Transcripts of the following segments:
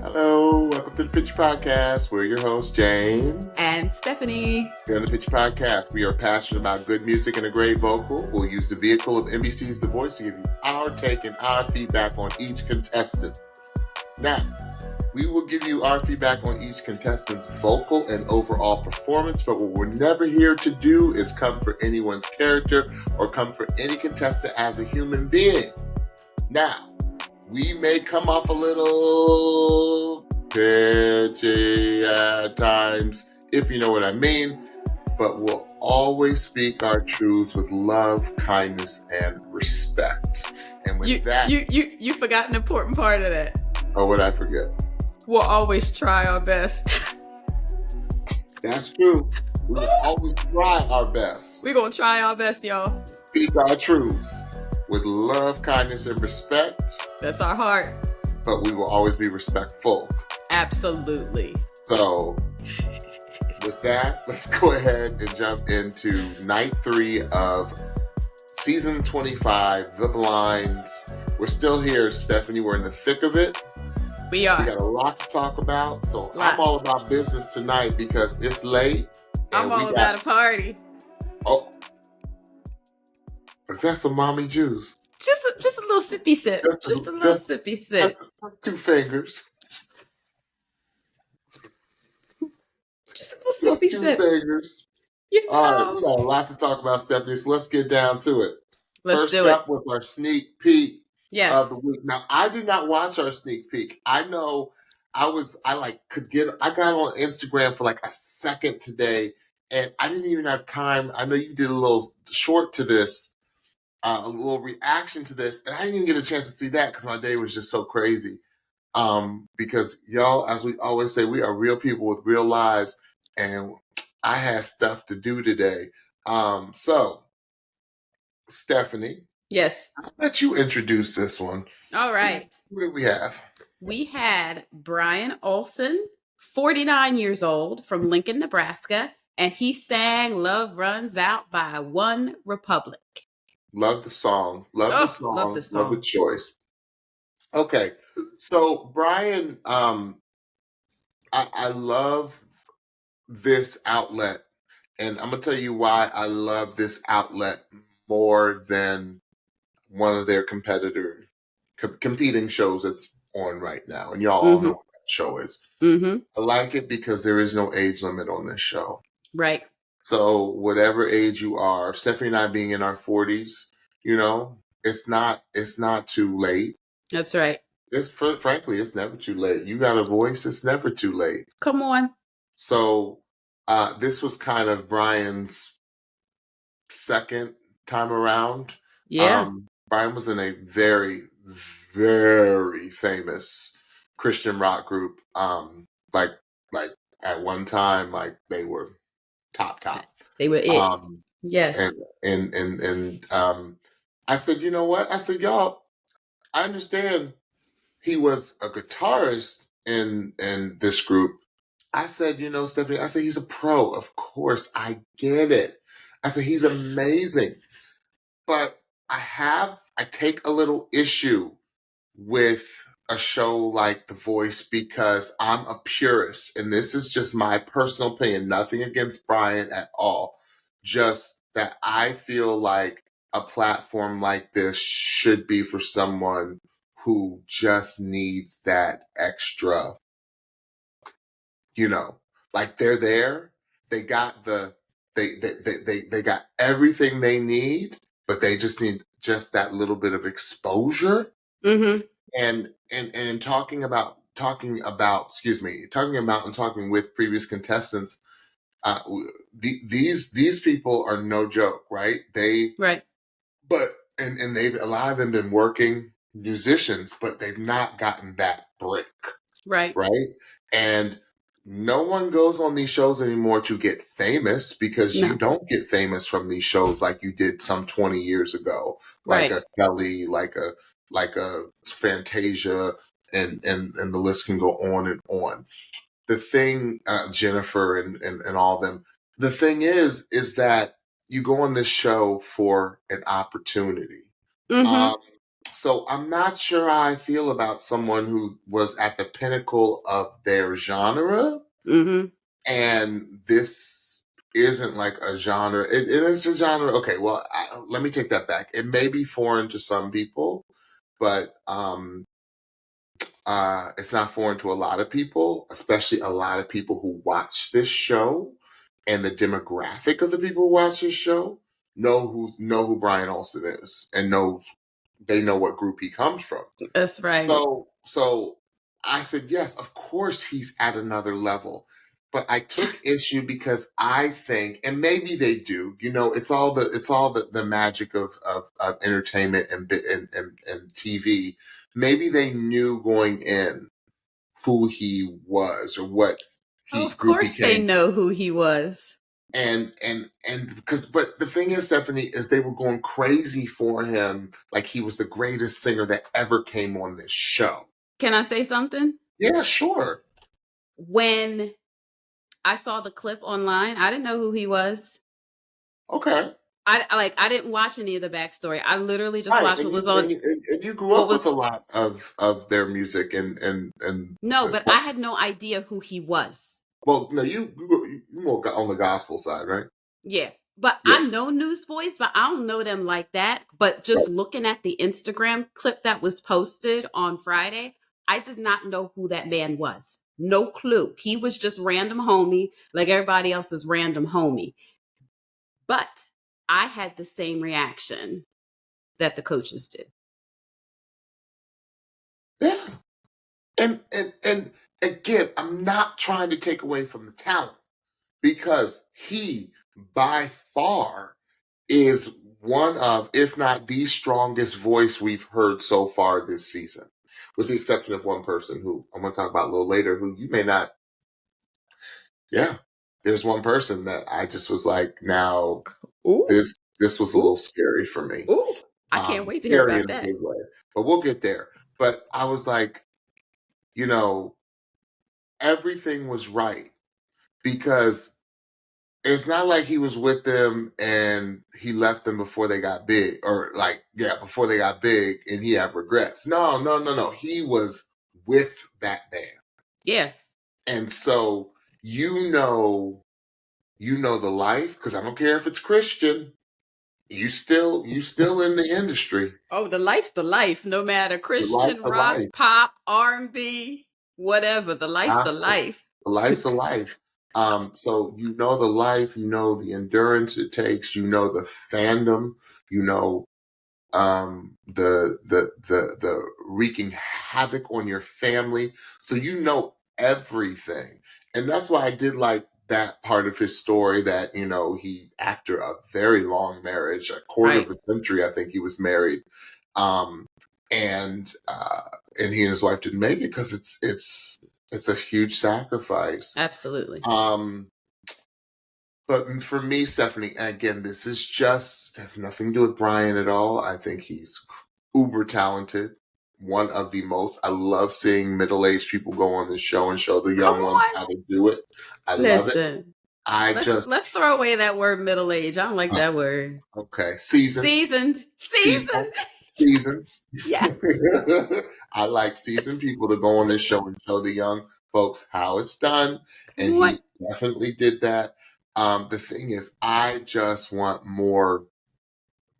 Hello, welcome to the Picture Podcast. We're your hosts, James and Stephanie. Here on the Picture Podcast, we are passionate about good music and a great vocal. We'll use the vehicle of NBC's The Voice to give you our take and our feedback on each contestant. Now, we will give you our feedback on each contestant's vocal and overall performance, but what we're never here to do is come for anyone's character or come for any contestant as a human being. Now, we may come off a little pitchy at times, if you know what I mean, but we'll always speak our truths with love, kindness, and respect. And with that... You forgot an important part of that. Oh, what'd I forget? We'll always try our best. That's true. We will always try our best. We're going to try our best, y'all. Speak our truths with love, kindness, and respect. That's our heart. But we will always be respectful. Absolutely. So, with that, let's go ahead and jump into night 3 of season 25, The Blinds. We're still here, Stephanie. We're in the thick of it. We are. We got a lot to talk about. So I'm all about business tonight because it's late. I'm all about a party. Oh. Is that some mommy juice? Just a little sippy sip. Just a little sippy sip. 2 fingers. Just a little sippy sip. 2 fingers. All right, we got a lot to talk about, Stephanie, so let's get down to it. Let's do it. First up with our sneak peek of the week. Now, I did not watch our sneak peek. I know I got on Instagram for like a second today, and I didn't even have time. I know you did a little short to this, a little reaction to this, and I didn't even get a chance to see that because my day was just so crazy. Because y'all, as we always say, we are real people with real lives, and I had stuff to do today. So, Stephanie. Yes. I'll let you introduce this one. All right. Who did we have? We had Bryan Olesen, 49 years old, from Lincoln, Nebraska, and he sang Love Runs Out by One Republic. Love the song. Love the song. Love the choice. Okay. So, Bryan, I love this outlet, and I'm going to tell you why I love this outlet more than one of their competing shows that's on right now. And y'all all know what that show is. Mm-hmm. I like it because there is no age limit on this show. Right. So whatever age you are, Stephanie and I being in our 40s, you know, it's not too late. That's right. Frankly, it's never too late. You got a voice, it's never too late. Come on. So this was kind of Bryan's second time around. Yeah. Bryan was in a very, very famous Christian rock group. Like at one time, like they were top. They were it. Yes. And I said, you know what? I said, y'all, I understand he was a guitarist in this group. I said, you know, Stephanie, I said, he's a pro. Of course, I get it. I said, he's amazing. But I take a little issue with a show like The Voice because I'm a purist, and this is just my personal opinion, nothing against Bryan at all. Just that I feel like a platform like this should be for someone who just needs that extra, you know, like they're there, they got they got everything they need, but they just need just that little bit of exposure. Mm-hmm. And talking about and talking with previous contestants, these people are no joke, right? But they've, a lot of them been working musicians, but they've not gotten that break, right? And no one goes on these shows anymore to get famous because you don't get famous from these shows like you did some 20 years ago, like a Kelly, like a Fantasia, and the list can go on and on. The thing, Jennifer and all of them, the thing is that you go on this show for an opportunity. Mm-hmm. So I'm not sure how I feel about someone who was at the pinnacle of their genre, Mm-hmm. and this isn't like a genre. It is a genre. Okay, well, let me take that back. It may be foreign to some people, but it's not foreign to a lot of people, especially a lot of people who watch this show, and the demographic of the people who watch this show know who Bryan Olesen is, and they know what group he comes from. That's right. So I said, yes, of course he's at another level. But I took issue because I think, and maybe they do, it's all the magic of entertainment and TV. Maybe they knew going in who he was or what Of group he course they came. know who he was. And because, but the thing is, Stephanie, is they were going crazy for him like he was the greatest singer that ever came on this show. Can I say something? Yeah, sure. When I saw the clip online, I didn't know who he was. Okay. I didn't watch any of the backstory. I literally just Right. watched what was on. And you grew What up with a was lot of their music and no, but I had no idea who he was. well, no, you more on the gospel side, right? Yeah, but Yeah. I know Newsboys, but I don't know them like that. But just looking at the Instagram clip that was posted on Friday, I did not know who that man was. No clue. He was just random homie, like everybody else is random homie. But I had the same reaction that the coaches did. Yeah. And again, I'm not trying to take away from the talent, because he by far is one of, if not the strongest voice we've heard so far this season, with the exception of one person who I'm going to talk about a little later, who you may not. Yeah, there's one person that I just was like, now Ooh, this was a little scary for me. ooh! I can't wait to hear Scary about in a that. good way, but we'll get there. But I was like, everything was right, because it's not like he was with them and he left them before they got big, or before they got big and he had regrets. No. He was with that band. Yeah. And so, the life, because I don't care if it's Christian, you still in the industry. Oh, the life's the life, no matter Christian, The rock, life. pop, R&B, whatever. The life's the life. The life's a life. So the life, the endurance it takes, the fandom, the wreaking havoc on your family. So everything. And that's why I did like that part of his story, that, he, after a very long marriage, a quarter of a century, I think he was married. And he and his wife didn't make it because it's a huge sacrifice. Absolutely. But for me, Stephanie, again, this is has nothing to do with Bryan at all. I think he's uber talented. One of the most. I love seeing middle-aged people go on this show and show the young ones how to do it. I love it. Let's throw away that word middle age. I don't like that word. Okay. Seasoned. Yes. I like seasoned people to go on this show and show the young folks how it's done. And he definitely did that. The thing is, I just want more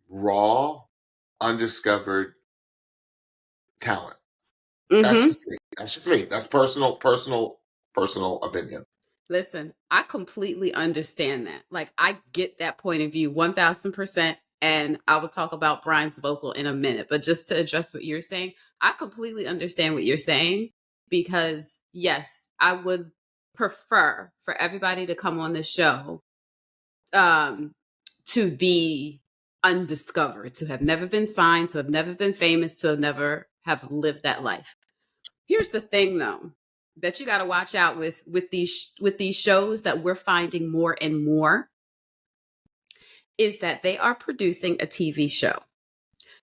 raw, undiscovered talent. Mm-hmm. That's just me. That's personal opinion. Listen, I completely understand that. Like, I get that point of view 1000%. And I will talk about Bryan's vocal in a minute. But just to address what you're saying, I completely understand what you're saying, because, yes, I would prefer for everybody to come on this show to be undiscovered, to have never been signed, to have never been famous, to have never have lived that life. Here's the thing, though, that you got to watch out with these shows that we're finding more and more, is that they are producing a TV show.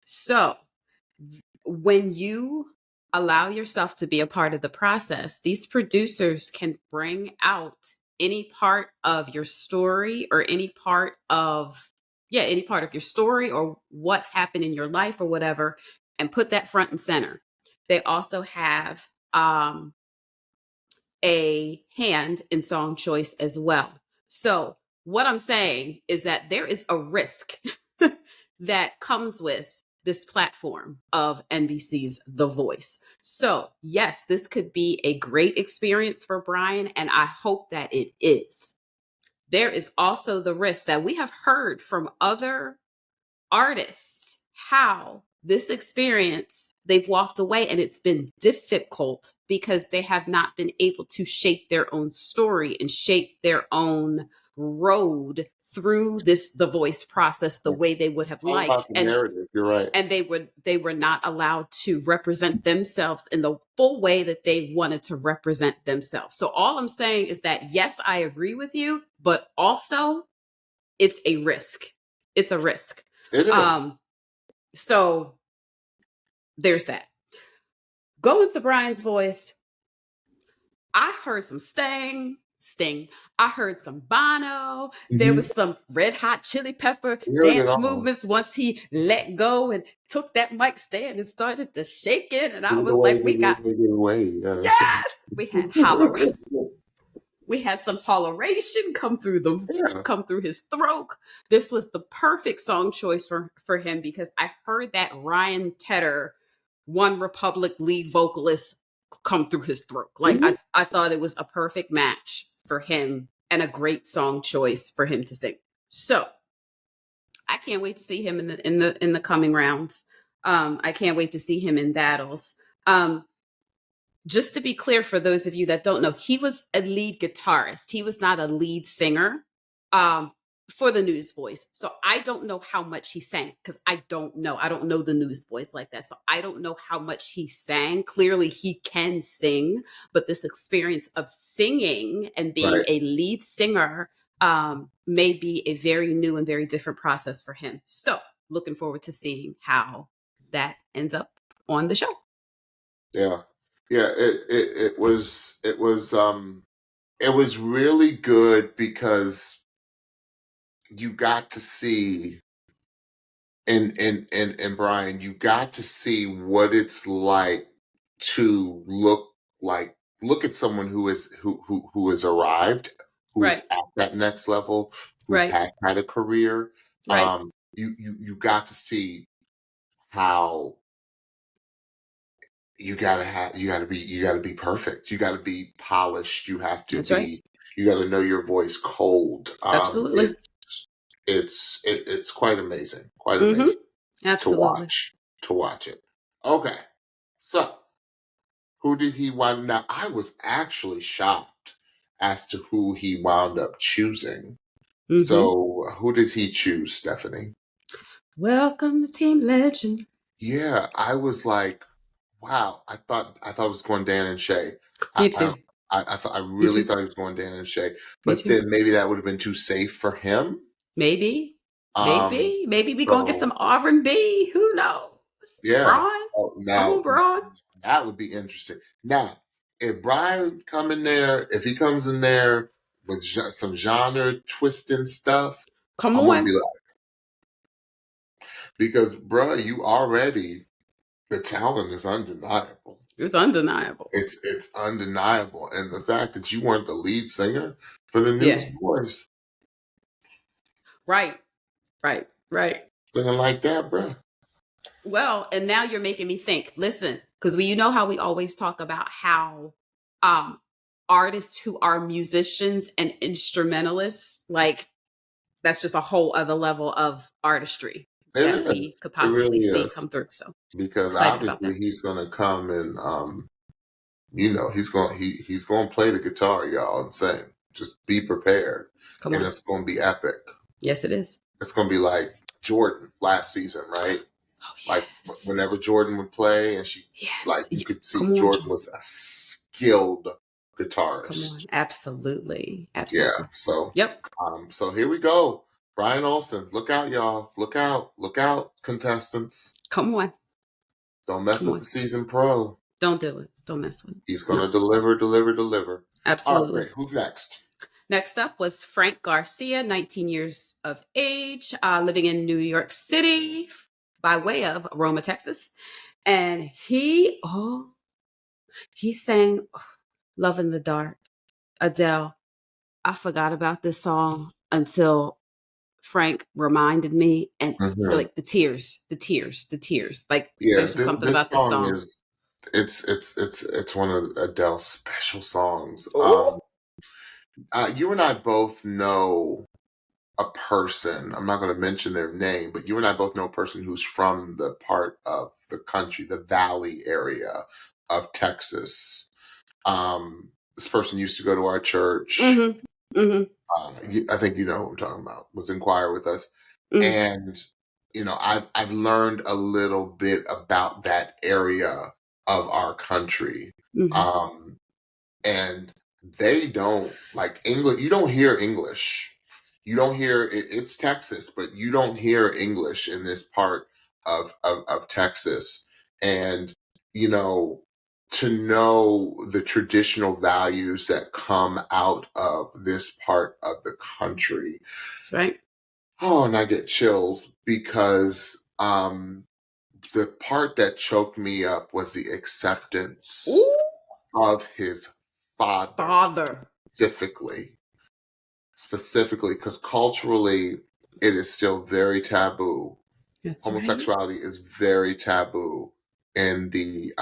So when you allow yourself to be a part of the process, these producers can bring out any part of your story, or any part of your story, or what's happened in your life or whatever, and put that front and center. They also have a hand in song choice as well. So what I'm saying is that there is a risk that comes with this platform of NBC's The Voice. So yes, this could be a great experience for Bryan, and I hope that it is. There is also the risk that we have heard from other artists how this experience, they've walked away and it's been difficult because they have not been able to shape their own story and shape their own road through The Voice process the way they would have All liked. about the narrative. You're right. And they were not allowed to represent themselves in the full way that they wanted to represent themselves. So all I'm saying is that, yes, I agree with you, but also it's a risk. It's a risk. It is. So there's that. Going to Bryan's voice, I heard some Sting. I heard some Bono. There was some Red Hot Chili Pepper dance movements once he let go and took that mic stand and started to shake it. And I was like, we got, yes, we had holleration. We had some holleration come through his throat. This was the perfect song choice for him because I heard that Ryan Tedder, One Republic lead vocalist, come through his throat. Like I thought it was a perfect match for him and a great song choice for him to sing. So I can't wait to see him in the coming rounds. I can't wait to see him in battles. Just to be clear, for those of you that don't know, he was a lead guitarist. He was not a lead singer for the Newsboys. So I don't know how much he sang because I don't know. I don't know the Newsboys like that. So I don't know how much he sang. Clearly he can sing, but this experience of singing and being a lead singer may be a very new and very different process for him. So looking forward to seeing how that ends up on the show. Yeah. Yeah, it was really good because you got to see and Bryan, you got to see what it's like to look at someone who has arrived, who's at that next level, who has had a career. You got to see how you gotta be perfect. You gotta be polished. You have to you gotta know your voice cold. Absolutely. It's quite amazing. Quite amazing. Absolutely. To watch it. Okay. So who did he wind? Now I was actually shocked as to who he wound up choosing. So who did he choose, Stephanie? Welcome to Team Legend. Yeah, I was like, wow, I thought it was going Dan and Shay. Me too. I really thought he was going Dan and Shay, but then maybe that would have been too safe for him. Maybe we gonna get some R&B. Who knows? Yeah. Bryan, come on, Bryan. That would be interesting. Now, if Bryan if he comes in there with some genre twisting stuff, I'm gonna be like, because bruh, the talent is undeniable. It's undeniable. It's undeniable. And the fact that you weren't the lead singer for the Newsboys. Right. Singing like that, bruh. Well, and now you're making me think. Listen, because you know how we always talk about how artists who are musicians and instrumentalists, like that's just a whole other level of artistry that we could possibly see come through. So because obviously he's gonna come and he's gonna play the guitar, y'all, and sing. Just be prepared. It's gonna be epic. Yes, it is. It's gonna be like Jordan last season, right? Oh, yes. Like whenever Jordan would play, and you could see Jordan was a skilled guitarist. Come on, absolutely. Yeah. So so here we go. Bryan Olesen, look out, y'all! Look out, contestants! Come on, don't mess with the season pro. Don't do it. Don't mess with it. He's gonna deliver. Absolutely. All right, who's next? Next up was Frank Garcia, 19 years of age, living in New York City. by way of Roma, Texas. And he sang Love in the Dark. Adele. I forgot about this song until Frank reminded me, and Mhm. like the tears. Like Yeah, there's just something this about this song song. is it's one of Adele's special songs. Oh, You and I both know a person. I'm not going to mention their name, but you and I both know a person who's from the part of the country, the Valley area of Texas. This person used to go to our church. I think you know who I'm talking about. Was in choir with us, and I've learned a little bit about that area of our country. Um, and they don't like English. You don't hear English. You don't hear it's Texas, but you don't hear English in this part of Texas. And you know, to know the traditional values that come out of this part of the country. That's right. Oh, and I get chills because the part that choked me up was the acceptance Ooh, of his father. specifically, because culturally it is still very taboo. That's right. Homosexuality is very taboo in the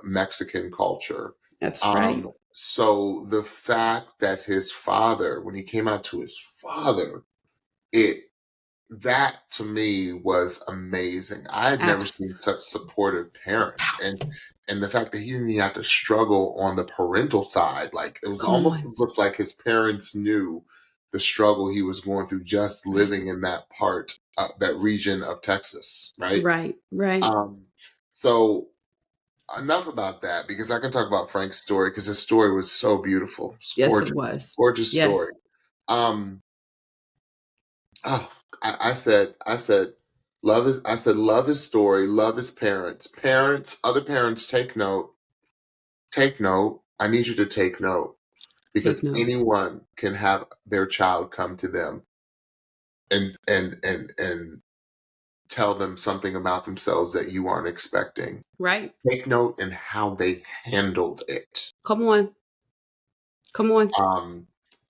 Mexican culture. That's right. So the fact that his father, when he came out to his father, it that to me was amazing. I had never seen such supportive parents, and the fact that he didn't even have to struggle on the parental side, like it was almost looked like his parents knew the struggle he was going through just living in that part, that region of Texas, right? Right. So enough about that because I can talk about Frank's story because his story was so beautiful. It's Yes, gorgeous, it was. gorgeous Yes. story. Oh, I said, love his story, love his parents. Parents, other parents, take note. Take note. I need you to take note because anyone can have their child come to them and tell them something about themselves that you aren't expecting. Right. Take note in how they handled it. Come on.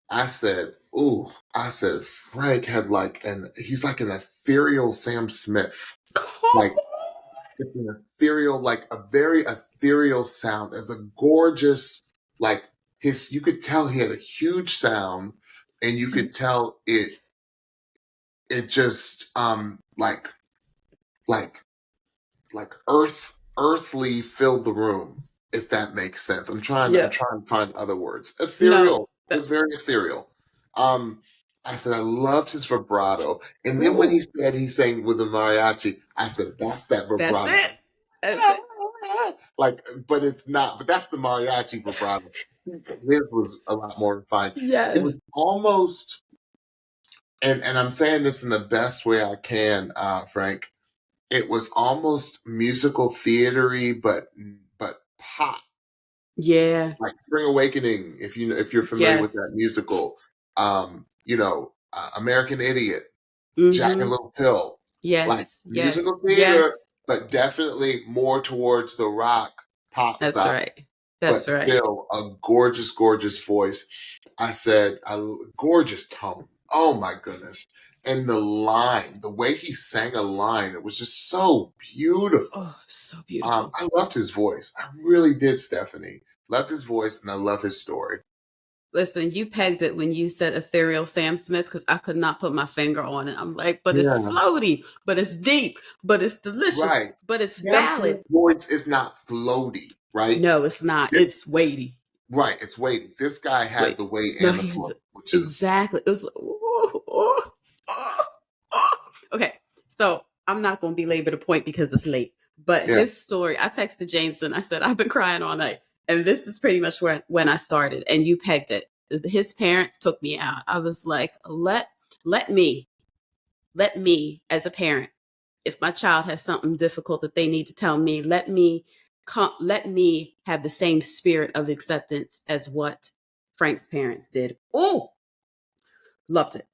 I said, Frank had he's like an ethereal Sam Smith. Like it's an ethereal, like a very ethereal sound as a gorgeous, like you could tell he had a huge sound and you could tell it just, like earthly filled the room, if that makes sense. I'm trying to find other words. Ethereal. It was very ethereal. I said I loved his vibrato. And then when he said he sang with the mariachi, I said, that's that vibrato. That's it. Like, but it's not, but that's the mariachi vibrato. His was a lot more refined. Yes. It was almost, and I'm saying this in the best way I can, Frank. It was almost musical theatery, but pop. Yeah. Like Spring Awakening, if you're familiar with that musical. American Idiot, Jack and Little Pill. Yes. Like musical theater, but definitely more towards the rock pop That's side. right. But still a gorgeous, gorgeous voice. I said, gorgeous tone. Oh my goodness. And the way he sang a line, it was just so beautiful. Oh, so beautiful. I loved his voice. I really did, Stephanie. Loved his voice and I love his story. Listen, you pegged it when you said ethereal Sam Smith because I could not put my finger on it. I'm like, but it's floaty, but it's deep, but it's delicious, right. but it's Sam valid. Smith's voice is not floaty, right? No, it's not. It's weighty. Right, it's weighty. This guy had the weight and the float, which is exactly. It was okay. So I'm not going to belabor the point because it's late. But his story, I texted Jameson. I said I've been crying all night, and this is pretty much when I started. And you pegged it. His parents took me out. I was like, let me as a parent, if my child has something difficult that they need to tell me, let me have the same spirit of acceptance as what Frank's parents did. Oh, loved it.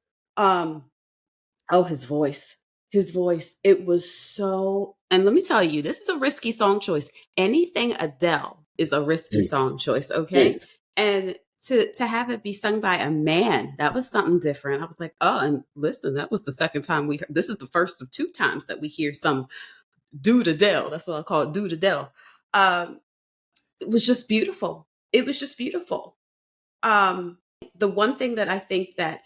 His voice. His voice, it was so, and let me tell you, this is a risky song choice. Anything Adele is a risky Mm. song choice, okay? Mm. And to have it be sung by a man, that was something different. I was like, oh, and listen, that was the second time we heard, this is the first of two times that we hear some dude Adele. That's what I call it, dude Adele. It was just beautiful. It was just beautiful. Um, the one thing that I think that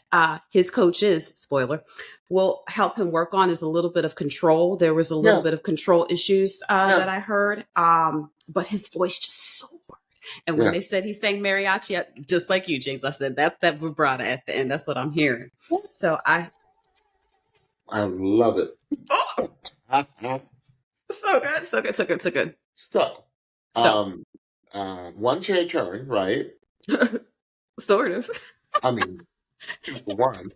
his coaches, spoiler, will help him work on is a little bit of control. There was a little Yeah, bit of control issues yeah, that I heard, but his voice just soared. And when yeah. they said he sang mariachi, just like you, James, I said that's that vibrato at the end. That's what I'm hearing. So I love it. oh, so good, so good, so good, so good. So, So, um, one chair turn, right? sort of. I mean, two for one.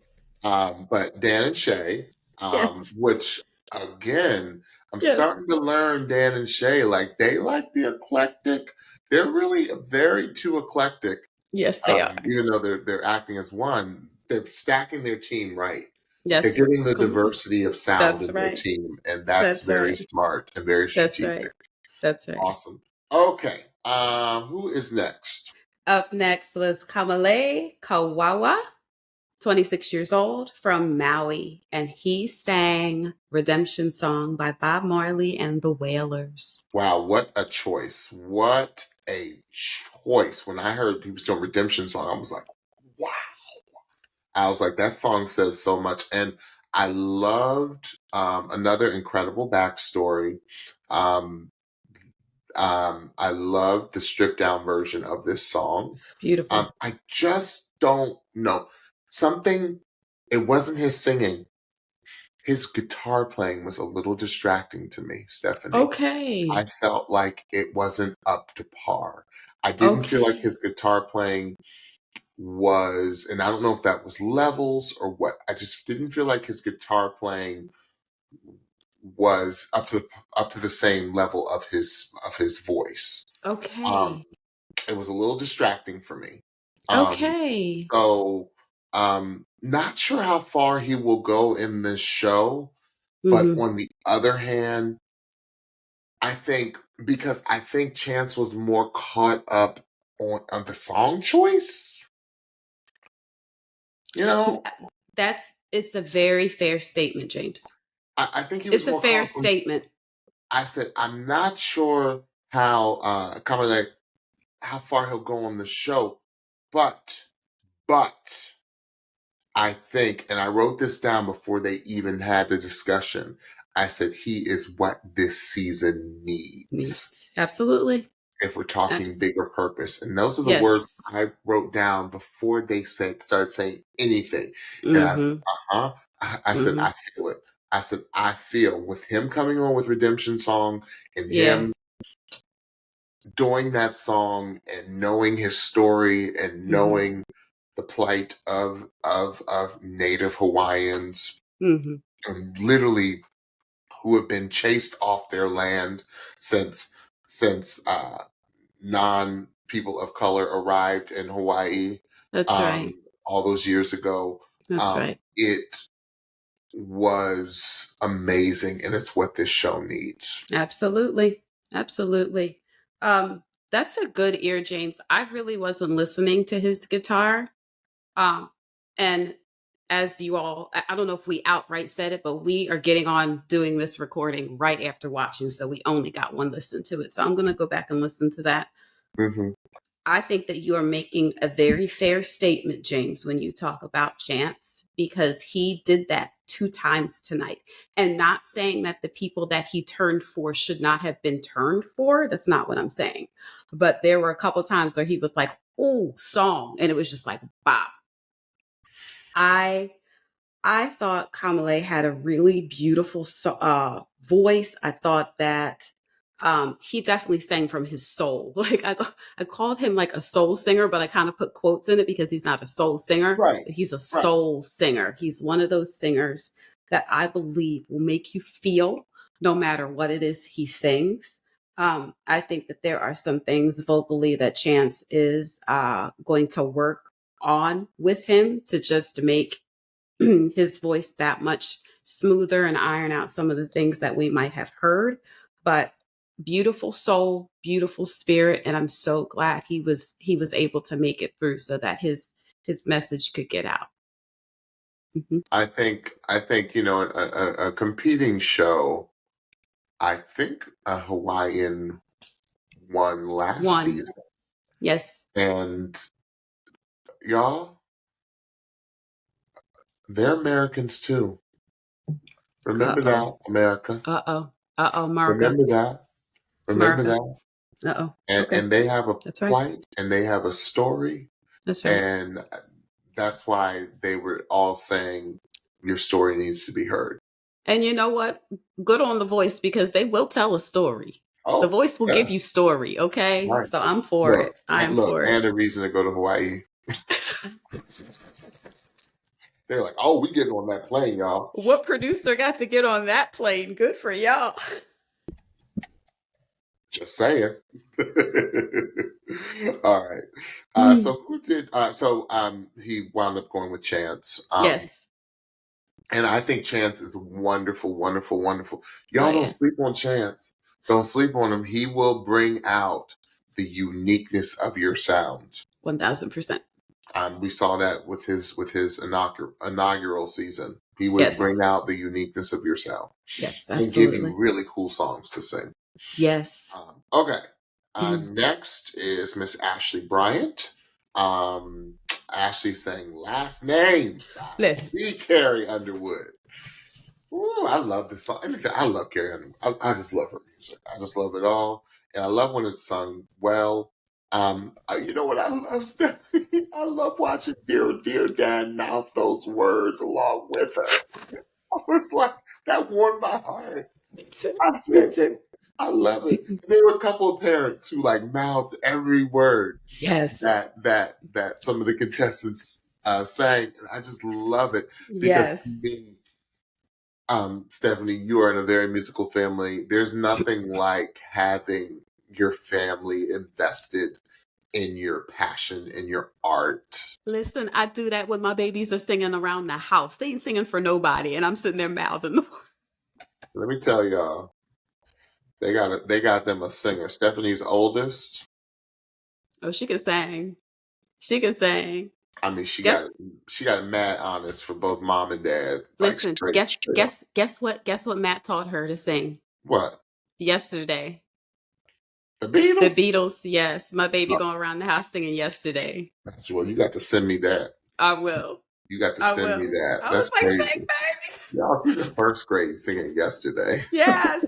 But Dan and Shay, Yes, which again, I'm yes, starting to learn Dan and Shay, like they like the eclectic. They're really very too eclectic. yes, they are. Even though they're acting as one, they're stacking their team right. They're Yes, getting the come on. diversity of sound That's in their right. team, and that's That's very right. smart and very That's right. strategic. That's right. Awesome. Okay. Who is next? Up next was Kamalei Kawa'a, 26 years old, from Maui, and he sang Redemption Song by Bob Marley and the Wailers. Wow, what a choice. What a choice. When I heard he was doing Redemption Song, I was like, wow. I was like, that song says so much. And I loved another incredible backstory. Um, I loved the stripped down version of this song. Beautiful. I just don't know. Something, it wasn't his singing. His guitar playing was a little distracting to me, Stephanie. I Okay. felt like it wasn't up to par. I didn't feel like Okay. his guitar playing was, and I don't know if that was levels or what. I just didn't feel like his guitar playing was up to the same level of his voice. Um, Okay. it was a little distracting for me. Um, Okay. so not sure how far he will go in this show, but Mm-hmm. on the other hand, I think because I think Chance was more caught up on the song choice, you know? It's a very fair statement, James. I think he was It's a more fair caught up on, statement. I said, I'm not sure how Kamalei, how far he'll go on the show, but I think, and I wrote this down before they even had the discussion. I said he is what this season needs. Neat. Absolutely. If we're talking Absolutely. bigger purpose. And those are the words Yes. I wrote down before they started saying anything. And I said, Mm-hmm. uh-huh. I said, Mm-hmm. I feel it. I said, I feel with him coming on with Redemption Song and Yeah. him doing that song and knowing his story and Mm-hmm. knowing the plight of Native Hawaiians Mm-hmm. and literally who have been chased off their land since since non people of color arrived in Hawaii That's right. all those years ago. That's right. It was amazing, and it's what this show needs. Absolutely. Absolutely. Um, that's a good ear, James. I really wasn't listening to his guitar. Um, and as you all, I don't know if we outright said it, but we are getting on doing this recording right after watching. So we only got one listen to it. So I'm going to go back and listen to that. Hmm. I think that you are making a very fair statement, James, when you talk about Chance, because he did that two times tonight. And not saying that the people that he turned for should not have been turned for. That's not what I'm saying. But there were a couple times where he was like, oh, song. And it was just like, bop. I I thought Kamalei had a really beautiful voice. I thought that he definitely sang from his soul. Like I called him like a soul singer, but I kind of put quotes in it because he's not a soul singer, Right, but he's a right. soul singer. He's one of those singers that I believe will make you feel no matter what it is he sings. I think that there are some things vocally that Chance is going to work on with him to just make his voice that much smoother and iron out some of the things that we might have heard. But beautiful soul, beautiful spirit, and I'm so glad he was able to make it through so that his message could get out. Mm-hmm. I think a competing show. I think a Hawaiian won last season, Yes. and y'all, they're Americans too. Remember that, America. America. Remember that. Remember America. that. Okay. And they have a That's right. plight, and they have a story, That's right. and that's why they were all saying your story needs to be heard. And you know what? Good on The Voice, because they will tell a story. Oh, The Voice will yeah. give you story, okay? Right. So I'm for it. I am for it. And a reason to go to Hawaii. They're like, oh, we getting on that plane, y'all. What producer got to get on that plane? Good for y'all. Just saying. All right. So who did? He wound up going with Chance. Yes. And I think Chance is wonderful, wonderful, wonderful. Y'all don't sleep on Chance. Don't sleep on him. He will bring out the uniqueness of your sound. 1000%. We saw that with his inaugural season. He would bring out the uniqueness of your sound. Yes, and absolutely. give you really cool songs to sing. Yes. Okay. Next is Miss Ashley Bryant. Ashley sang Last Name by B. Carrie Underwood. Ooh, I love this song. I love Carrie Underwood. I just love her music. I just love it all. And I love when it's sung well. You know what I love, Stephanie? I love watching Dear Dan mouth those words along with her. I was like, that warmed my heart. I said, I love it. There were a couple of parents who like mouthed every word that some of the contestants sang, and I just love it because to me, Stephanie, you are in a very musical family. There's nothing like having your family invested in your passion, in your art. Listen, I do that when my babies are singing around the house. They ain't singing for nobody, and I'm sitting there mouthing the words. Let me tell y'all, they got them a singer. Stephanie's oldest. Oh, she can sing. She can sing. I mean, she got mad honest for both mom and dad. Listen, guess what Matt taught her to sing? What? Yesterday. The Beatles? The Beatles, yes. My baby going around the house singing Yesterday. Well, you got to send me that. I will. You got to send me that. I That's was like, crazy. sing, baby. Y'all, she's in first grade singing Yesterday. Yes.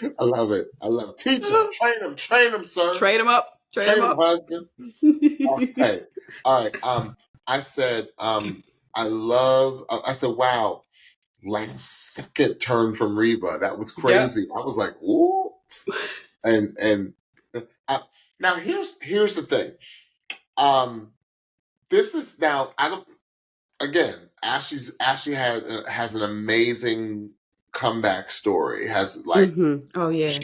I love it. I love it. Teach them. Train them, sir. Train them up. Train them, husband. Okay. All right. I said, wow, last second turn from Reba. That was crazy. Yep. I was like, ooh. And now here's the thing. This is now, Ashley has an amazing comeback story. Has like, oh yeah,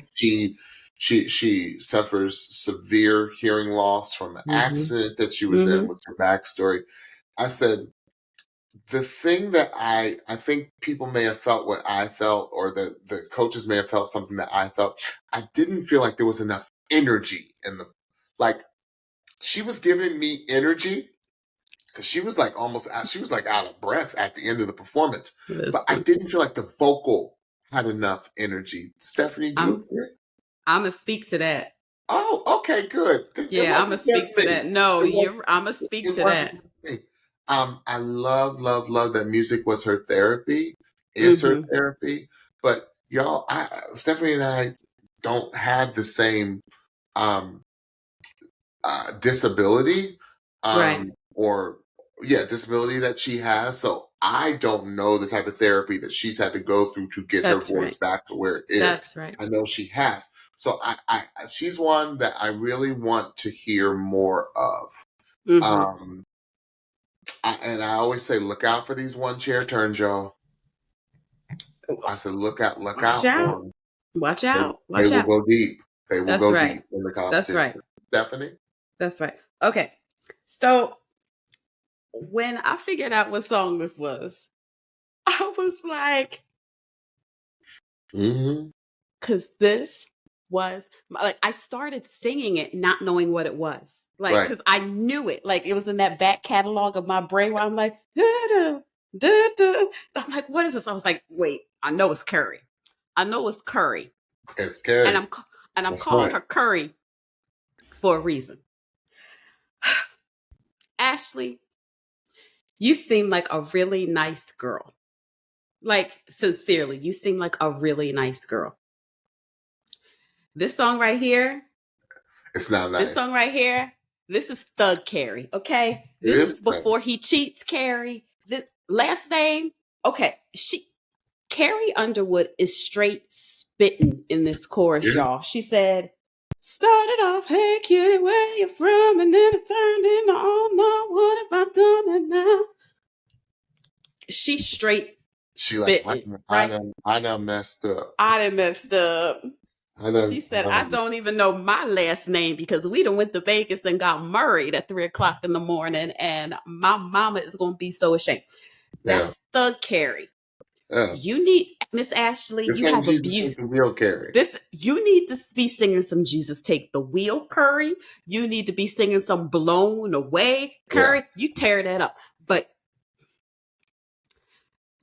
she suffers severe hearing loss from an accident that she was in. With her backstory, I said the thing that I think people may have felt what I felt, or the coaches may have felt something that I felt. I didn't feel like there was enough energy in the, like, she was giving me energy. Because she was like out of breath at the end of the performance. But I didn't feel like the vocal had enough energy. Stephanie, do you agree? I'm going to speak to that. Oh, okay, good. Yeah, I'm going to speak to that. No, I'm going to speak to that. I love that music was her therapy, is her therapy. But y'all, Stephanie and I don't have the same disability. Right. Disability that she has. So I don't know the type of therapy that she's had to go through to get her voice back to where it is. That's right. I know she has. So I she's one that I really want to hear more of. And I always say, look out for these one chair turns, y'all. I said, look out for them. Watch out. They will go deep. They will go deep in the competition. That's right. Stephanie? That's right. Okay. So when I figured out what song this was, I was like, Mm-hmm. because this was like, I started singing it not knowing what it was. Like, Right. because I knew it. Like, it was in that back catalog of my brain where I'm like, da, da, da. I'm like, what is this? I was like, wait, I know it's Curry. I know it's Curry. It's And scary. I'm That's calling right. her Curry for a reason. Ashley, you seem like a really nice girl. Like, sincerely, you seem like a really nice girl. This song right here, It's not this nice. song right here, this is Thug Carrie, okay? It This is is nice. before he cheats, Carrie. The last name, okay, Carrie Underwood is straight spitting in this chorus, Yeah. y'all. She said, started off, hey cutie, where you from? And then it turned into, oh no, what have I done it now? She straight She like, spitting, right? I done messed up. I done messed up. I She done, said, I don't even know my last name because we done went to Vegas and got married at 3:00 in the morning, and my mama is going to be so ashamed. yeah. That's Thug Carrie. Yeah. You need, Miss Ashley, This you ain't have a Jesus take the wheel, Carrie. you need to be singing some Jesus Take the Wheel, Curry. You need to be singing some Blown Away, Curry. Yeah. You tear that up. But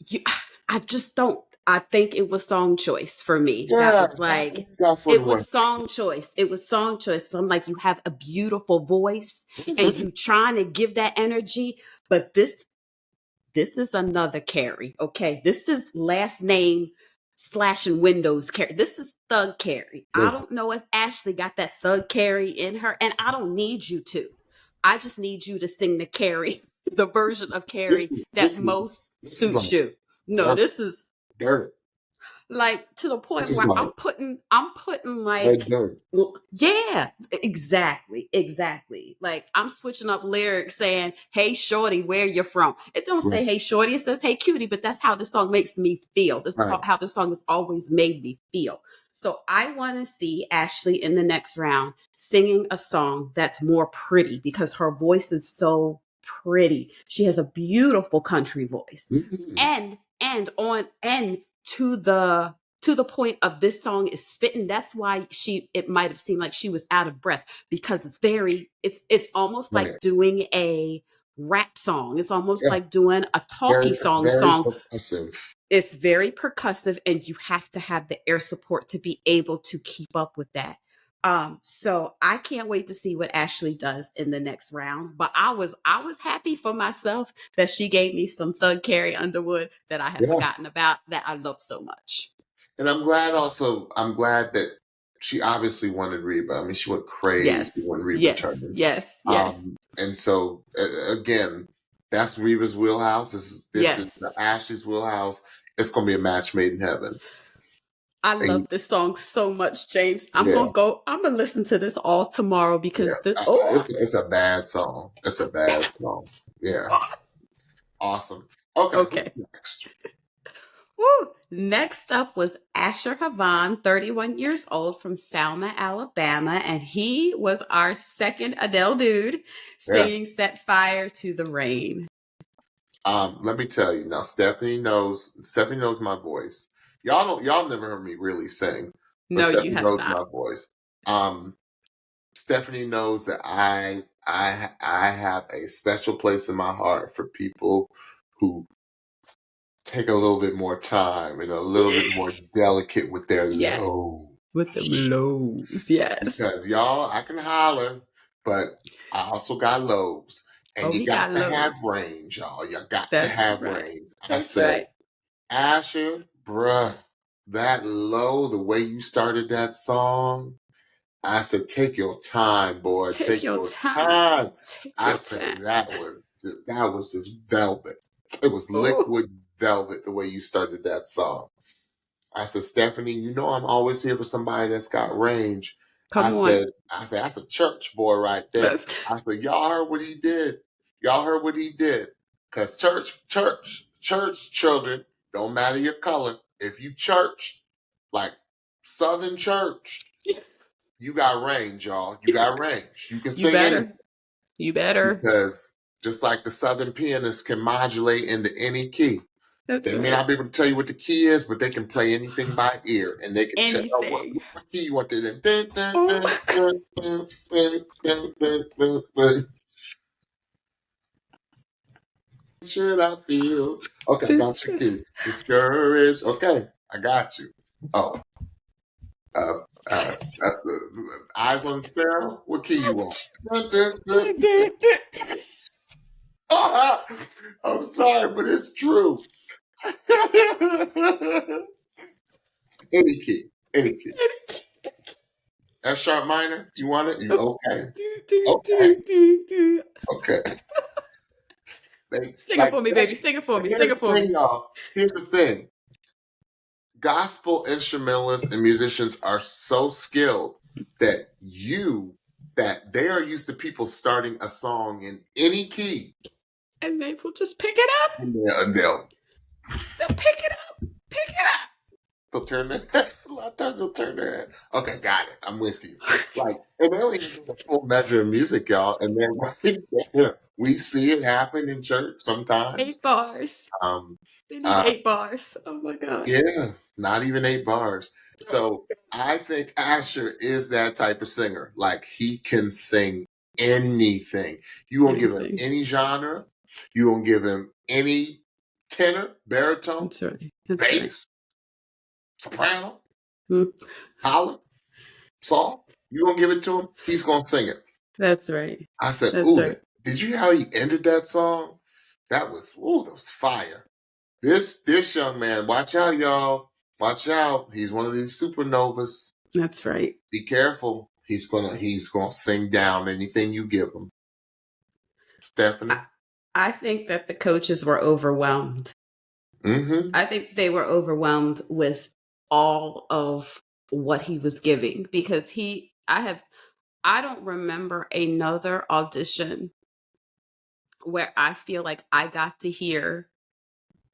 you, I just don't. I think it was song choice for me. That Yeah. was like, That's what it it was. was song choice. It was song choice. So I'm like, you have a beautiful voice and you trying to give that energy, but this is another Carrie. Okay. This is last name slashing windows Carrie. This is Thug Carrie. I don't know if Ashley got that Thug Carrie in her, and I don't need you to. I just need you to sing the Carrie, the version of This, Carrie that this, most this is suits like you. No, dirt. this is Dirt. like to the This point is where like I'm putting red like, dirt. yeah, exactly. Like, I'm switching up lyrics saying, hey shorty, where you from? It don't Right. say hey shorty, it says hey cutie, but that's how the song makes me feel. This is Right. how the song has always made me feel. So I want to see Ashley in the next round singing a song that's more pretty because her voice is so pretty. She has a beautiful country voice. Mm-hmm. And to the point of this song is spitting. That's why it might have seemed like she was out of breath because it's almost Right. like doing a rap song. It's almost Yeah. like doing a talkie song. Very percussive. It's very percussive, and you have to have the air support to be able to keep up with that. So I can't wait to see what Ashley does in the next round. But I was happy for myself that she gave me some Thug Carrie Underwood that I had Yeah. forgotten about that I love so much. And I'm glad that she obviously wanted Reba. I mean, she went crazy when Reba turned. Yes. And so again, that's Reba's wheelhouse. This is Yes. Ashley's wheelhouse. It's gonna be a match made in heaven. I And love this song so much, James. I'm yeah, gonna listen to this all tomorrow because it's a bad song. It's a bad song. Yeah, awesome. Okay, who's okay. next? Woo. Next up was Asher Havon, 31 years old from Selma, Alabama, and he was our second Adele dude Yes. singing Set Fire to the Rain. Let me tell you now. Stephanie knows my voice. Y'all never heard me really sing, but No, you Stephanie have knows not. my voice. Stephanie knows that I have a special place in my heart for people who take a little bit more time and a little bit more delicate with their Yes. low. With the lows, yes. Because y'all, I can holler, but I also got lows. And Oh, you he got got to have lows. range, y'all. You got to That's have right. range. I That's said, right. Asher, bruh, that low, the way you started that song, I said, take your time, boy. Take Take your your time. time. Take I your said time. that was just velvet. It was Ooh. liquid velvet the way you started that song. I said, Stephanie, you know I'm always here for somebody that's got range. Come on. I said, that's a church boy right there. I said, y'all heard what he did. Y'all heard what he did. Because church children, don't matter your color. If you church, like Southern church, you got range, y'all. You got range. You can sing anything. You better. Because just like the Southern pianist can modulate into any key, That's They may right. not be able to tell you what the key is, but they can play anything by ear, and they can tell what Anything. key you want to. Oh my God. Should I feel? Okay, I got your key. Discouraged. Okay, I got you. Oh, that's the eyes on the sparrow. What key you want? I'm sorry, but it's true. Any key, any key. F sharp minor. You want it? You okay? Okay, okay. Sing it for me, baby. Sing it for me. Sing Here's it the for thing, me. y'all. Here's the thing. Gospel instrumentalists and musicians are so skilled that they are used to people starting a song in any key. And they will just pick it up. And they'll pick it up. Pick it up. they'll turn their head. A lot of times they'll turn their head. Okay, got it. I'm with you. Like, and they don't even do the full measure of music, y'all. And then we see it happen in church sometimes. 8 bars. They need 8 bars. Oh my God. Yeah, not even 8 bars. So I think Asher is that type of singer. Like, he can sing anything. You won't give him any genre. You won't give him any tenor, baritone, That's right. That's bass, right. soprano, holler, soft. You won't give it to him. He's gonna sing it. That's right. I said, That's "Ooh, right. did you hear how he ended that song? That was fire." This young man, watch out, y'all. Watch out. He's one of these supernovas. That's right. Be careful. He's gonna sing down anything you give him. Stephanie? I think that the coaches were overwhelmed. Mm-hmm. I think they were overwhelmed with all of what he was giving because I don't remember another audition where I feel like I got to hear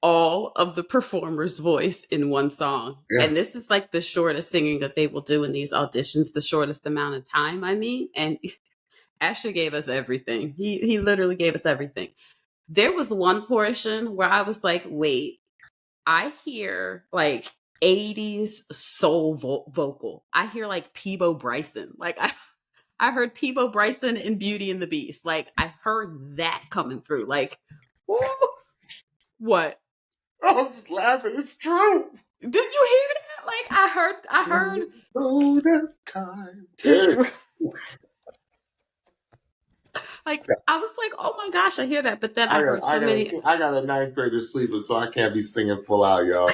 all of the performer's voice in one song. Yeah. And this is like the shortest singing that they will do in these auditions, the shortest amount of time, I mean. And Asher gave us everything. He literally gave us everything. There was one portion where I was like, wait, I hear like 80s soul vocal. I hear like Peebo Bryson. Like I heard Peebo Bryson in Beauty and the Beast. Like I heard that coming through. Like, woo. What? I'm just laughing. It's true. Did you hear that? Like I heard. Oh, that's time. Like I was like, oh my gosh, I hear that. But then I heard so many. I got a 9th grader sleeping, so I can't be singing full out, y'all.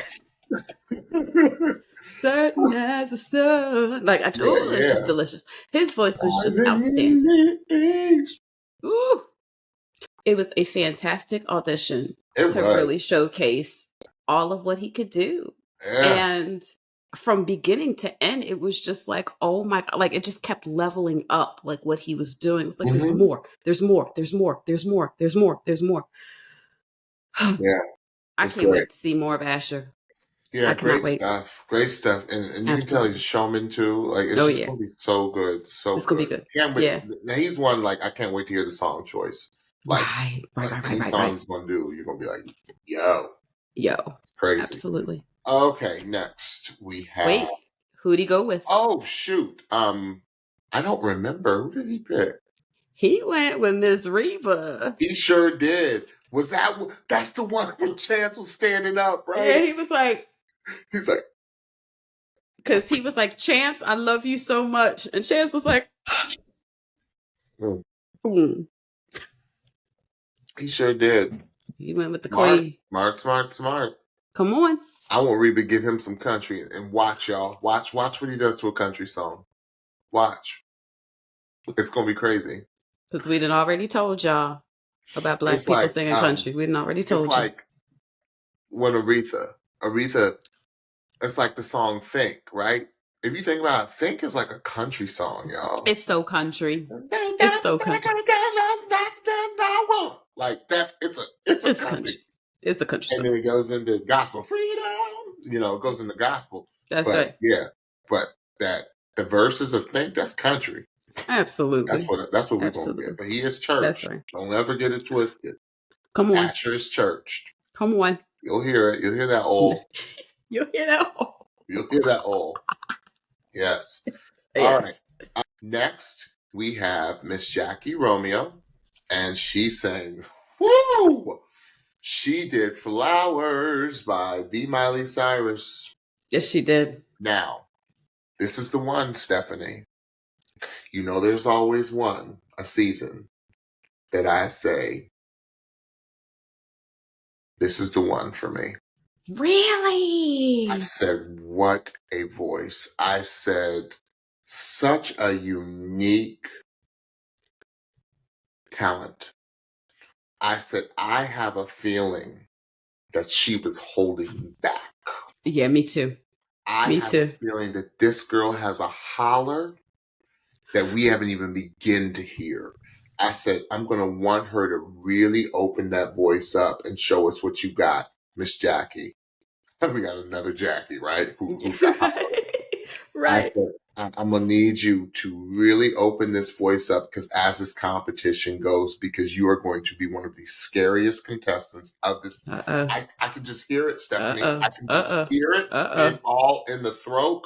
Certain as a sun. Like it's just delicious. His voice was just outstanding. Ooh. It was a fantastic audition really showcase all of what he could do. Yeah. And from beginning to end, it was just like, oh my God, like it just kept leveling up, like what he was doing. It was like, there's more. Yeah. I can't wait to see more of Asher. Yeah, great stuff. Great stuff. And you can tell he's a showman too. Like it's just gonna be so good. So it's gonna be good. Can't wait. Yeah. Now he's one like I can't wait to hear the song choice. Like any song he's gonna do, you're gonna be like, yo. It's crazy. Absolutely. Okay, next we have. Wait, who'd he go with? Oh shoot. I don't remember. Who did he pick? He went with Miss Reba. He sure did. That's the one where Chance was standing up, right? Yeah, he was like. He's like. Because he was like, Chance, I love you so much. And Chance was like. He sure did. He went with the queen. Smart. Come on. I want Reba give him some country and watch, y'all. Watch what he does to a country song. Watch. It's going to be crazy. Because we done already told y'all about black people singing country. We done already told you. It's like when Aretha, it's like the song Think, right? If you think about it, Think is like a country song, y'all. It's so country. It's so country. Like it's a country. It's a country song. And then it goes into gospel freedom. You know, it goes into gospel. That's right. Yeah. But the verses of Think, that's country. Absolutely. That's what we're going to get. But he is church. That's right. Don't ever get it twisted. Come on. Asher is churched. Come on. You'll hear it. You'll hear that all. You'll hear that. You'll hear that all. Yes. All Yes. right. Next, we have Miss Jackie Romeo, and she sang, woo! She did Flowers by the Miley Cyrus. Yes, she did. Now, this is the one, Stephanie. You know there's always a season, that I say, this is the one for me. Really? I said, what a voice. I said, such a unique talent. I said, I have a feeling that she was holding back. Yeah, me too. I have a feeling that this girl has a holler that we haven't even begun to hear. I said, I'm going to want her to really open that voice up and show us what you got, Miss Jackie. We got another Jackie, right? Who's the holler. Right. I said, I'm going to need you to really open this voice up because as this competition goes, because you are going to be one of the scariest contestants of this. I can just hear it, Stephanie. I can just hear it in the throat.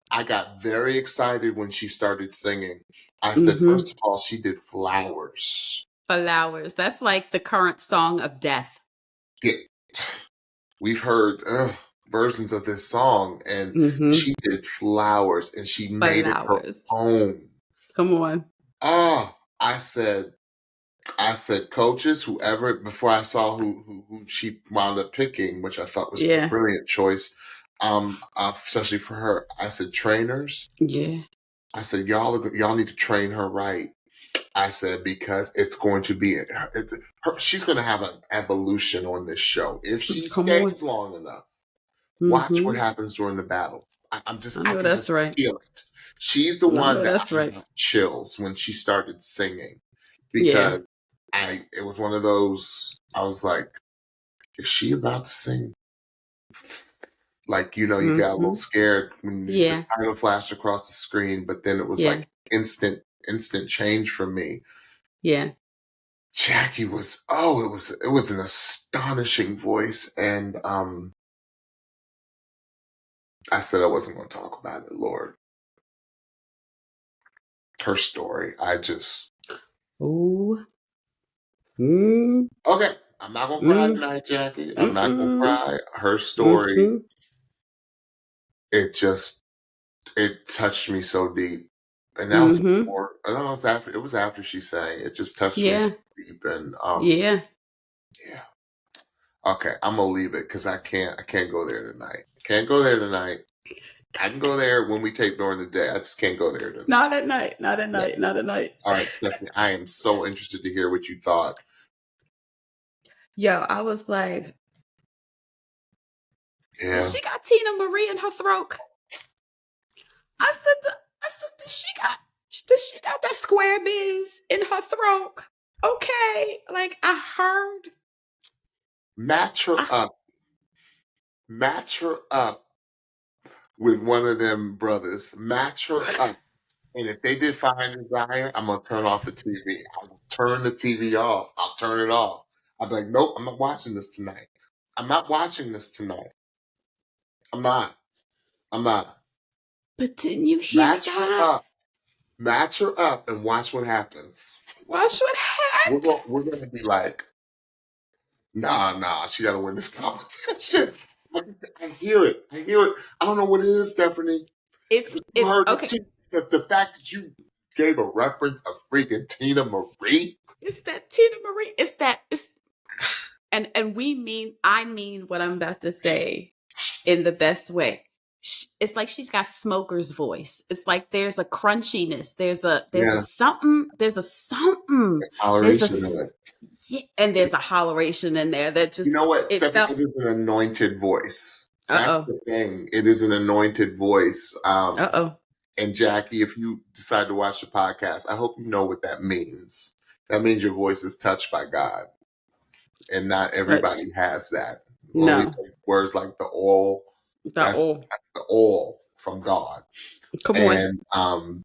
I got very excited when she started singing. I said, first of all, she did Flowers. Flowers. That's like the current song of death. Yeah. We've heard versions of this song, and she did Flowers, and she made it her own. Come on. Oh, I said, coaches, whoever, before I saw who she wound up picking, which I thought was a brilliant choice, especially for her. I said, trainers. Yeah. I said, y'all need to train her right. I said, because it's going to be she's going to have an evolution on this show if she stays long enough. Watch what happens during the battle. I can just feel it. She's the one that I got chills when she started singing because it was one of those. I was like, is she about to sing? Like, you got a little scared when the title flashed across the screen, but then it was like instant change for me. Yeah. Jackie was it was an astonishing voice, and I said I wasn't going to talk about it, Lord. Her story, I just ooh. Okay, I'm not going to cry tonight, Jackie. I'm not going to cry. Her story, it touched me so deep. And that was before. It was after she sang. It just touched me so deep. And yeah. Okay, I'm gonna leave it because I can't go there tonight. Can't go there tonight. I can go there when we tape during the day. I just can't go there tonight. Not at night. Not at night. Not at night. All right, Stephanie, I am so interested to hear what you thought. Yo, I was like, yeah, she got Tina Marie in her throat. I said, does she got that square biz in her throat? Okay, like I heard. Match her up with one of them brothers. Match her up. And if they did Find Desire, I'm going to turn off the TV. I'll turn the TV off. I'll turn it off. I'll be like, nope, I'm not watching this tonight. I'm not watching this tonight. I'm not. But didn't you hear that? Match her up and watch what happens. Watch what happens. We're going to be like, nah, she got to win this competition. I hear it. I don't know what it is, Stephanie. It's okay. The fact that you gave a reference of freaking Tina Marie. It's that Tina Marie. And I mean what I'm about to say in the best way. It's like she's got Smoker's voice. It's like there's a crunchiness. There's a something. There's a something. And there's a holleration in there that just, you know what? It is an anointed voice. That's the thing. It is an anointed voice. And Jackie, if you decide to watch the podcast, I hope you know what that means. That means your voice is touched by God. And not everybody has that. No. Words like the oil. That's the oil from God. Come on. And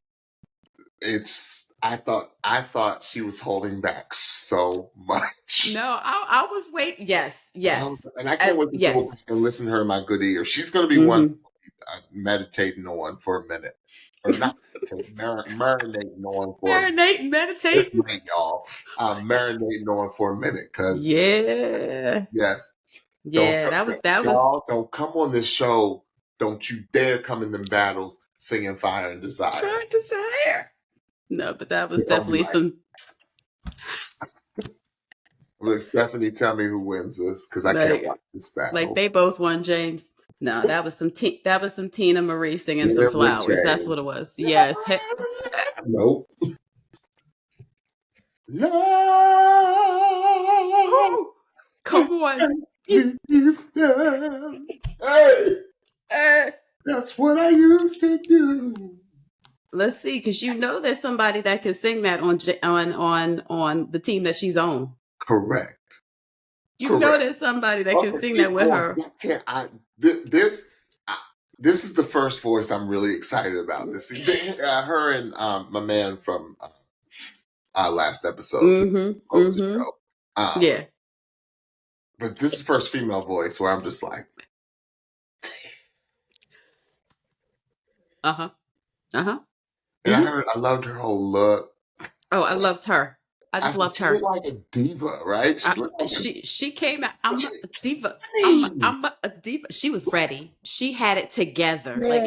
it's I thought she was holding back so much. No, I was waiting. Yes. And I can't wait to yes. go back and listen to her in my good ear. She's going to be one meditating on for a minute, or not marinating on for Marinating, meditating. Late, y'all. Marinating on for a minute because Yeah. yes, Yeah, that was y'all don't come on this show. Don't you dare come in them battles singing Fire and Desire. Fire and Desire. No, but that was definitely some. Will Stephanie tell me who wins this? Because I can't watch this battle. Like they both won, James. No, that was some Tina Marie singing some Flowers. That's what it was. Yes. Nope. Love. Come on. Hey. That's what I used to do. Let's see, because there's somebody that can sing that on the team that she's on. Correct. Know there's somebody that can sing that with her. This is the first voice I'm really excited about. This her and my man from last episode. Yeah. But this is the first female voice where I'm just like, And I loved her whole look. Oh, I loved her. I just loved her. She looked like a diva, right? She came out. I'm a diva. I'm a diva. She was ready. She had it together. Yeah, like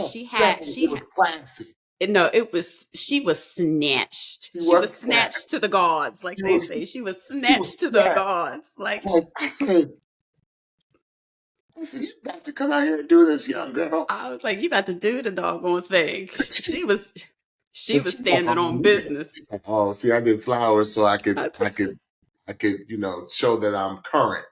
she was classy. No, she was snatched. She was snatched to the gods, like they say. She was snatched to the gods. Like you got to come out here and do this, young girl. I was like, you got to do the doggone thing. She was standing on business. Oh, see, I did Flowers so I could, show that I'm current.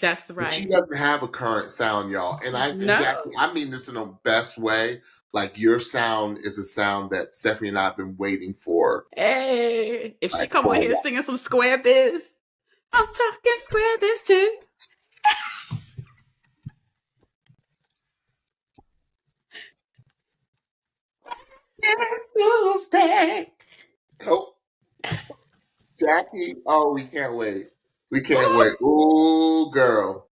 That's right. But she doesn't have a current sound, y'all. And Jackie, I mean this in the best way. Like, your sound is a sound that Stephanie and I have been waiting for. Hey, if she come on here singing some Square Biz, I'm talking Square Biz too. Nope. Jackie, we can't wait. We can't wait. Ooh, girl.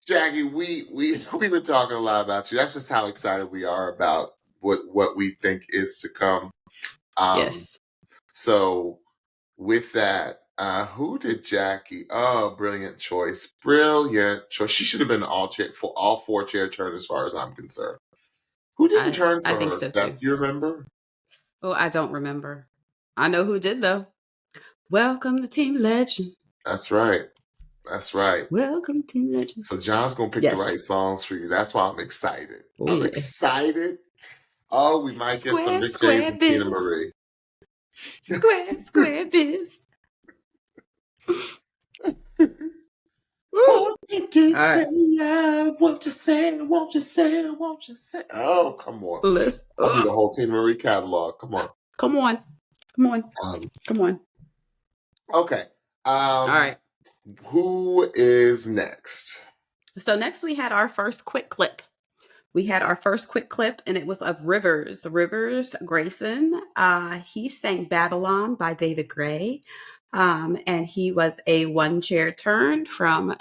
Jackie, we've been talking a lot about you. That's just how excited we are about what we think is to come. Yes. So with that, who did Jackie? Oh, brilliant choice. Brilliant choice. She should have been all four chair turn as far as I'm concerned. Who didn't turn for her? I think so too. Do you remember? Oh, I don't remember. I know who did though. Welcome to Team Legend. That's right. Welcome to Team Legend. So John's gonna pick the right songs for you. That's why I'm excited. I'm excited. Oh, we might get some Rick James and Tina Marie. Square biz. Won't you say? Oh, come on. I'll do the whole Tina Marie catalog. Come on. Okay. All right. Who is next? So next we had our first quick clip. And it was of Rivers Grayson. He sang Babylon by David Gray. And he was a one chair turn from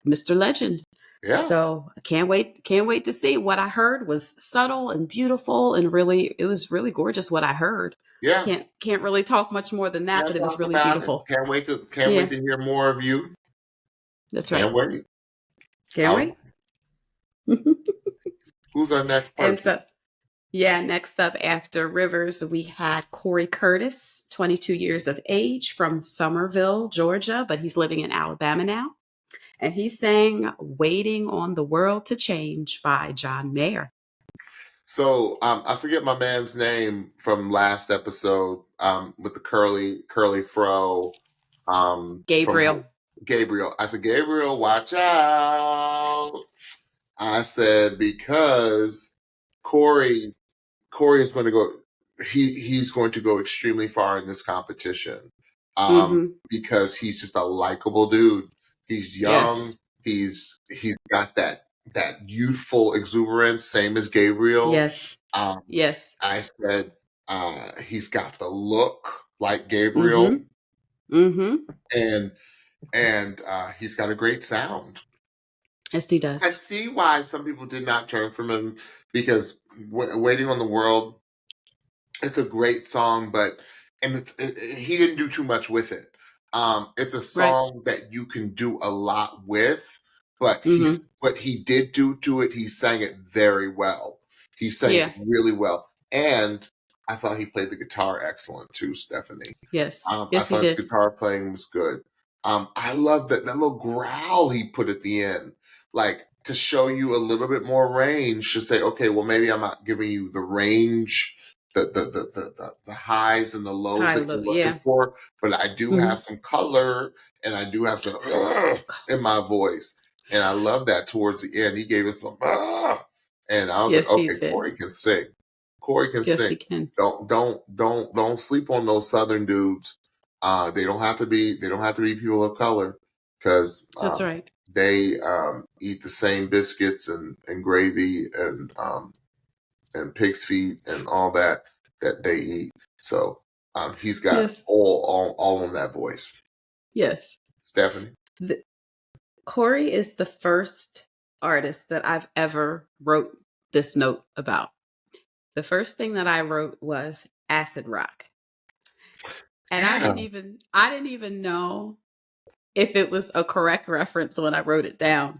Mr. Legend. Yeah. So can't wait to see. What I heard was subtle and beautiful, and it was really gorgeous what I heard. Yeah. Can't really talk much more than that, but it was really beautiful. Can't wait to hear more of you. That's right. Can't wait. Who's our next person? And so, next up after Rivers, we had Corey Curtis, 22 years of age, from Summerville, Georgia, but he's living in Alabama now. And he sang Waiting on the World to Change by John Mayer. So I forget my man's name from last episode with the curly fro. Gabriel. I said, Gabriel, watch out. I said, because Corey is going to go, he's going to go extremely far in this competition because he's just a likable dude. He's young. Yes. He's got that youthful exuberance, same as Gabriel. Yes. Yes. I said, He's got the look like Gabriel, and he's got a great sound. Yes, he I does. see why some people did not turn from him, because Waiting on the World, it's a great song, but he didn't do too much with it. It's a Right. song that you can do a lot with, but he did do to it. He sang it very well. He sang Yeah. it really well, and I thought he played the guitar excellent too, Stephanie. Yes. I Yes, he thought did. the guitar playing was good. I love that little growl he put at the end, like to show you a little bit more range. To say, okay, well, maybe I'm not giving you the range, the highs and the lows High, that low. you're looking Yeah. for, but I do have some color, and I do have some in my voice, and I love that. Towards the end, he gave us some, and I was like, Yes, he okay, did. Corey can sing. Corey can Yes, sing. he can. Don't sleep on those Southern dudes. They don't have to be people of color, because That's right. they eat the same biscuits and gravy and pig's feet and all that they eat. So he's got Yes. all on that voice. Yes. Stephanie? Corey is the first artist that I've ever wrote this note about. The first thing that I wrote was acid rock. And Yeah. I didn't even know if it was a correct reference when I wrote it down.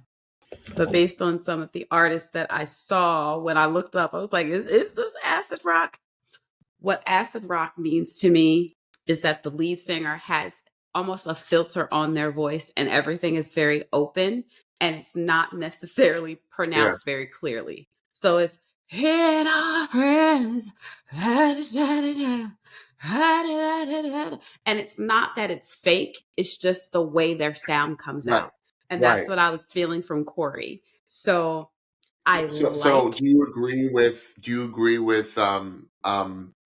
But based on some of the artists that I saw when I looked up, I was like, is this acid rock? What acid rock means to me is that the lead singer has almost a filter on their voice, and everything is very open, and it's not necessarily pronounced very clearly. So it's in our friends, and it's not that it's fake, it's just the way their sound comes Right. out. And that's what I was feeling from Corey. So So do you agree with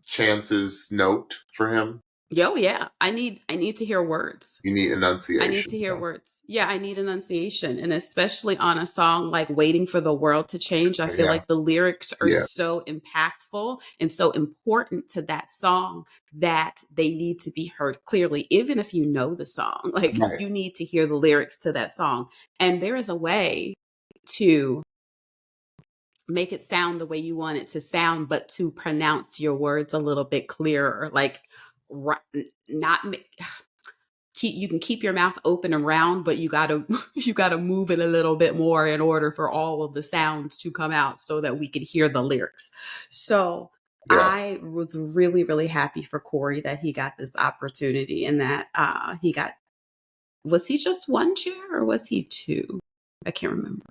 Chance's note for him? yeah. I need to hear words. You need enunciation. I need to hear words. Yeah, I need enunciation. And especially on a song like Waiting for the World to Change, I feel like the lyrics are so impactful and so important to that song that they need to be heard clearly, even if you know the song. Like, you need to hear the lyrics to that song. And there is a way to make it sound the way you want it to sound, but to pronounce your words a little bit clearer. Like, not you can keep your mouth open and round, but you gotta move it a little bit more in order for all of the sounds to come out so that we could hear the lyrics. So I was really, really happy for Corey that he got this opportunity, and that was he just one chair or was he two? I can't remember.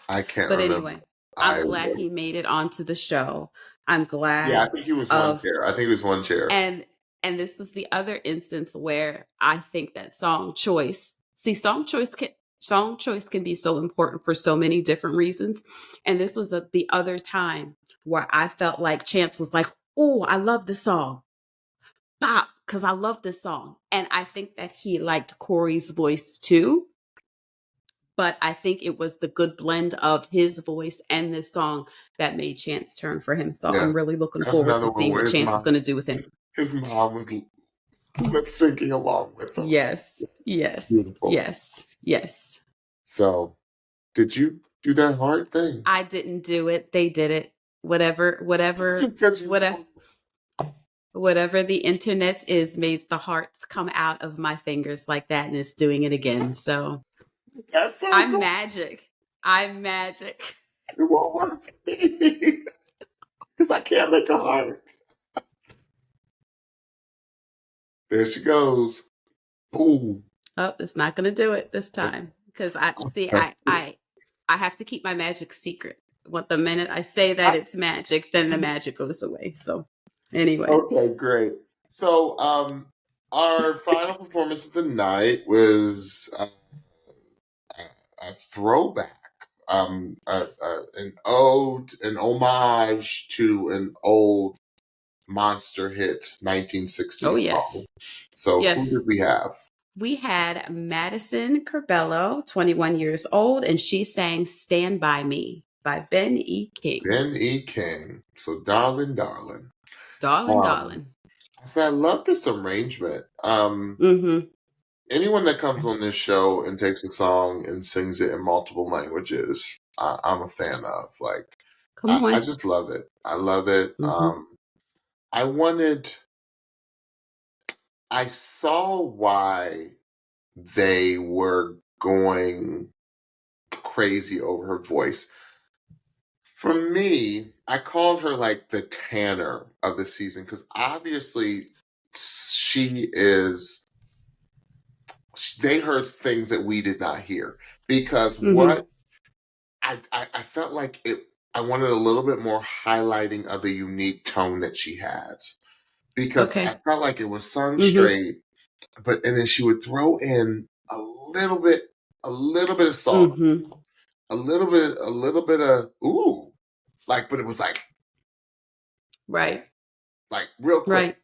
But anyway, I'm glad he made it onto the show. I'm glad. Yeah, I think he was one chair. I think he was one chair. And this is the other instance where I think that song choice can be so important for so many different reasons. And this was the other time where I felt like Chance was like, oh, I love this song. Bop, because I love this song. And I think that he liked Corey's voice too. But I think it was the good blend of his voice and this song that made Chance turn for him. So I'm really looking forward to seeing what Chance is going to do with him. His mom was lip syncing along with him. Yes. Beautiful. Yes. So, did you do that hard thing? I didn't do it. They did it. Whatever the internet is made the hearts come out of my fingers like that, and it's doing it again. So I'm magic. It won't work for me because I can't make a heart. There she goes. Ooh. Oh, it's not going to do it this time because I have to keep my magic secret. The minute I say that it's magic, then the magic goes away. So anyway. Okay, great. So our final performance of the night was a throwback, an ode, an homage to an old monster hit 1960s song. So who did we have? We had Madison Curbelo, 21 years old, and she sang Stand By Me by Ben E. King. Ben E. King. So Darling, Darling. Darling, Um, darling. I said I love this arrangement. Mm-hmm. Anyone that comes on this show and takes a song and sings it in multiple languages, I'm a fan of. Like, Come I on. just love it. I love it. Mm-hmm. I wanted. I saw why they were going crazy over her voice. For me, I called her like the Tanner of the season because obviously she is. They heard things that we did not hear because Mm-hmm. what I felt like it. I wanted a little bit more highlighting of the unique tone that she has because I Okay. felt like it was sung Mm-hmm. straight, but and then she would throw in little bit, a little bit of soft, Mm-hmm. a little bit of ooh, like, but it was Right. like real quick. Right.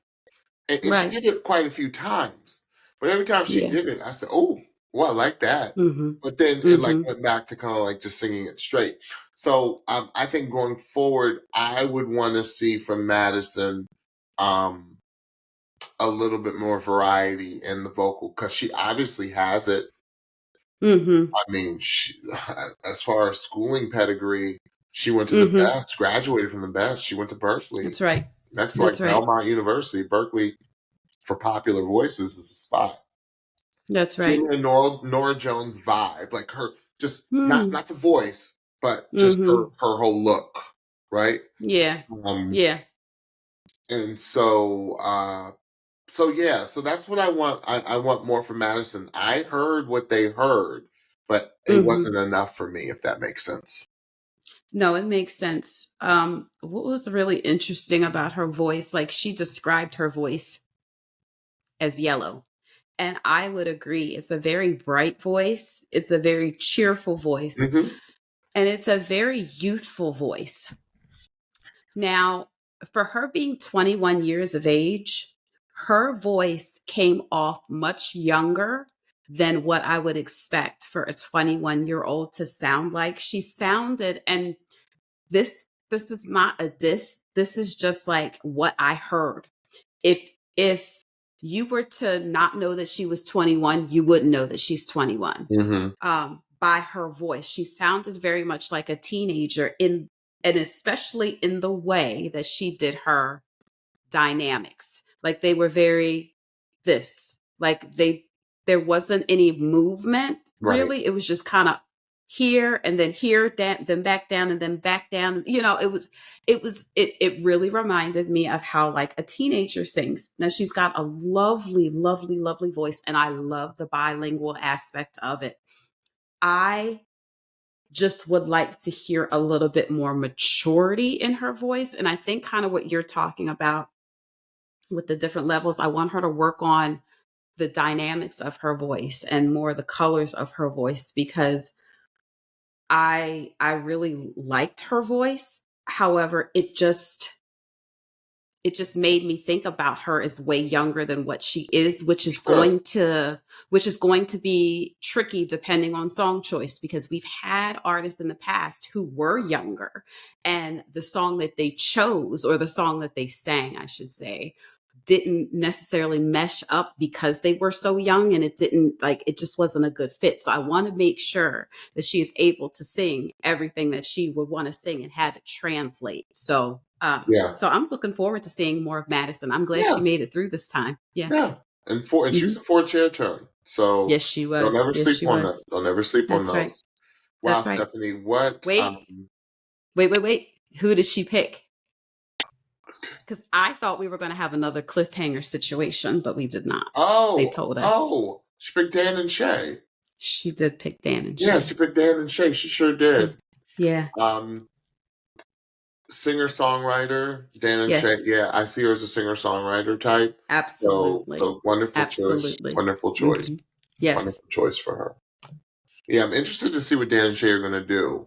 And she Right. did it quite a few times. But every time she Yeah. did it, I said, "Oh, well, I like that." Mm-hmm. But then it like Mm-hmm. went back to kind of like just singing it straight. So I think going forward, I would want to see from Madison um, a little bit more variety in the vocal because she obviously has it. Mm-hmm. I mean, as far as schooling pedigree, she went to the Mm-hmm. best, graduated from the best. She went to Berkeley. That's right. Next to That's like right. Belmont University, Berkeley for popular voices is a spot. That's Give right. me a Nora Jones vibe, like her, just Mm. not the voice, but just Mm-hmm. her whole look, right? Yeah. Um, Yeah. and so yeah, so that's what I want. I want more from Madison. I heard what they heard, but it Mm-hmm. wasn't enough for me, if that makes sense. No, it makes sense. What was really interesting about her voice, like she described her voice as yellow. And I would agree. It's a very bright voice. It's a very cheerful voice. Hmm. And it's a very youthful voice. Now, for her being 21 years of age, her voice came off much younger than what I would expect for a 21-year-old to sound like. She sounded, and this is not a diss. This is just like what I heard. If you were to not know that she was 21, you wouldn't know that she's 21. Hmm. By her voice, she sounded very much like a teenager and especially in the way that she did her dynamics. Like they were very this. Like there wasn't any movement Right. really. It was just kind of here and then here, then back down and then back down. You know, it really reminded me of how like a teenager sings. Now she's got a lovely, lovely, lovely voice, and I love the bilingual aspect of it. I just would like to hear a little bit more maturity in her voice. And I think kind of what you're talking about with the different levels, I want her to work on the dynamics of her voice and more the colors of her voice because I really liked her voice. However, it just made me think about her as way younger than what she is, Sure. which is going to be tricky depending on song choice because we've had artists in the past who were younger and the song that they chose or the song that they sang, I should say, didn't necessarily mesh up because they were so young and it just wasn't a good fit. So I want to make sure that she is able to sing everything that she would want to sing and have it translate. Yeah. So I'm looking forward to seeing more of Madison. I'm glad she Yeah. made it through this time. Yeah. Yeah. And she Hmm. was a 4 chair turn. So Yes, she don't was. ever Yes, sleep she on that. was. Don't ever sleep on That's right. those. Wow, That's right. Stephanie, what Wait, wait. Who did she pick? Because I thought we were going to have another cliffhanger situation, but we did not. They told us. she picked Dan and Shay. She did pick Dan and Yeah, she Shay. picked Dan and Shay. She sure Yeah. did. Yeah. Um, singer-songwriter, Dan and Shay. Yes. Yeah, I see her as a singer-songwriter type. Absolutely. So wonderful choice. Absolutely. Wonderful choice. Hmm. Yes. Wonderful choice for her. Yeah, I'm interested to see what Dan and Shay are gonna do.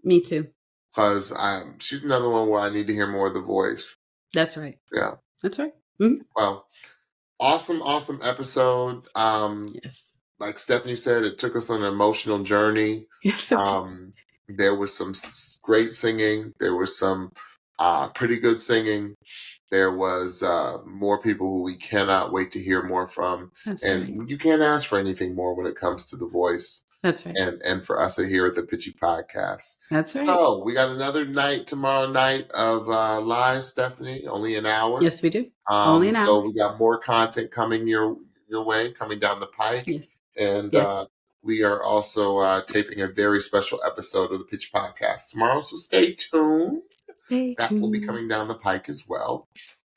Me too. Because she's another one where I need to hear more of the voice. That's right. Yeah. That's right. Mhm. Well, awesome episode. Yes. Like Stephanie said, it took us on an emotional journey. Yes. Okay. There was some great singing. There was some pretty good singing. There was more people who we cannot wait to hear more from. That's And right. you can't ask for anything more when it comes to The Voice That's right. and for us here at the Pitchy Podcast. That's right. So we got another night tomorrow night of live, Stephanie, only an hour. Yes, we do. Only an So hour. we got more content coming your way, coming down the pike. Yes. And Yes. we are also taping a very special episode of the Pitch Podcast tomorrow. So stay tuned. That will be coming down the pike as well.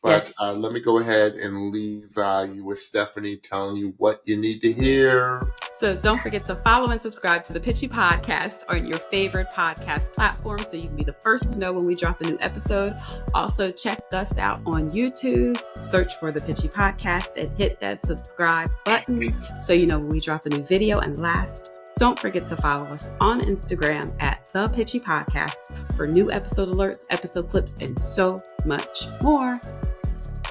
But Yes. let me go ahead and leave you with Stephanie telling you what you need to hear. So don't forget to follow and subscribe to the Pitchy Podcast on your favorite podcast platform so you can be the first to know when we drop a new episode. Also, check us out on YouTube. Search for the Pitchy Podcast and hit that subscribe button so you know when we drop a new video. And last, don't forget to follow us on Instagram at The Pitchy Podcast for new episode alerts, episode clips, and so much more.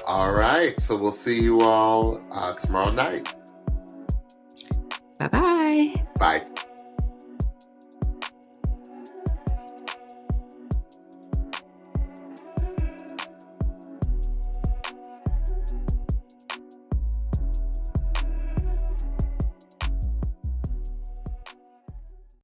All right. So we'll see you all tomorrow night. Bye-bye. Bye.